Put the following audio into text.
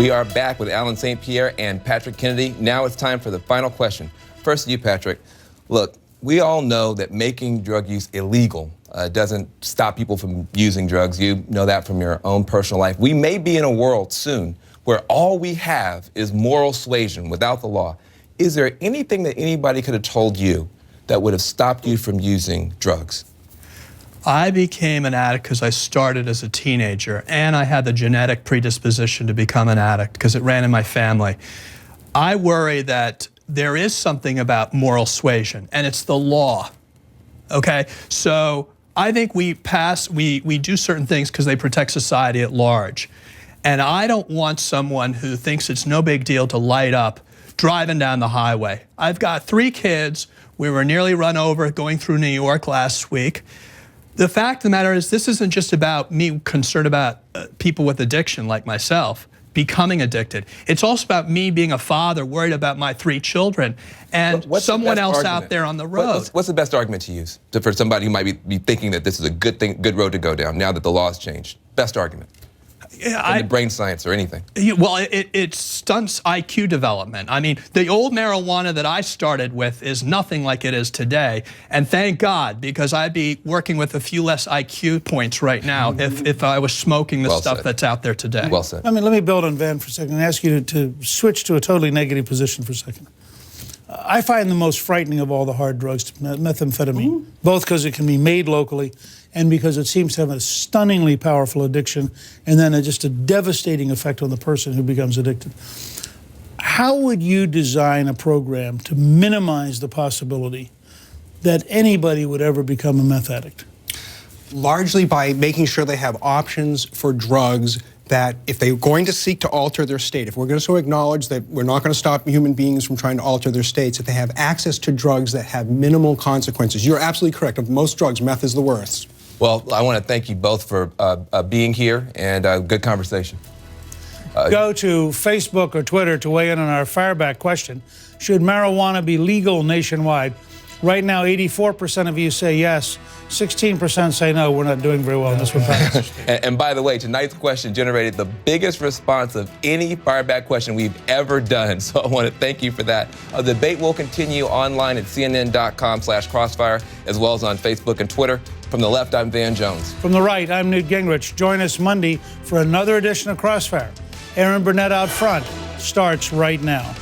We are back with Alan St. Pierre and Patrick Kennedy. Now it's time for the final question. First to you, Patrick. Look, we all know that making drug use illegal doesn't stop people from using drugs. You know that from your own personal life. We may be in a world soon where all we have is moral suasion without the law. Is there anything that anybody could have told you that would have stopped you from using drugs? I became an addict because I started as a teenager, and I had the genetic predisposition to become an addict because it ran in my family. I worry that there is something about moral suasion, and it's the law, okay? So I think we do certain things because they protect society at large. And I don't want someone who thinks it's no big deal to light up driving down the highway. I've got 3 kids. We were nearly run over going through New York last week. The fact of the matter is, this isn't just about me concerned about people with addiction like myself becoming addicted. It's also about me being a father worried about my 3 children and someone else out there on the road. What's the best argument to use for somebody who might be thinking that this is a good road to go down now that the law's changed? Best argument. In the brain science or anything? Well, it stunts IQ development. I mean, the old marijuana that I started with is nothing like it is today. And thank God, because I'd be working with a few less IQ points right now if I was smoking the stuff that's out there today. Well said. I mean, let me build on Van for a second and ask you to switch to a totally negative position for a second. I find the most frightening of all the hard drugs methamphetamine, both because it can be made locally and because it seems to have a stunningly powerful addiction and then just a devastating effect on the person who becomes addicted. How would you design a program to minimize the possibility that anybody would ever become a meth addict? Largely by making sure they have options for drugs that if they're going to seek to alter their state, if we're going to acknowledge that we're not going to stop human beings from trying to alter their states, that they have access to drugs that have minimal consequences. You're absolutely correct. Of most drugs, meth is the worst. Well, I want to thank you both for being here and good conversation. Go to Facebook or Twitter to weigh in on our fireback question. Should marijuana be legal nationwide? Right now, 84% of you say yes. 16% say no. We're not doing very well in this one. And by the way, tonight's question generated the biggest response of any fireback question we've ever done. So I want to thank you for that. The debate will continue online at cnn.com/crossfire, as well as on Facebook and Twitter. From the left, I'm Van Jones. From the right, I'm Newt Gingrich. Join us Monday for another edition of Crossfire. Aaron Burnett out front starts right now.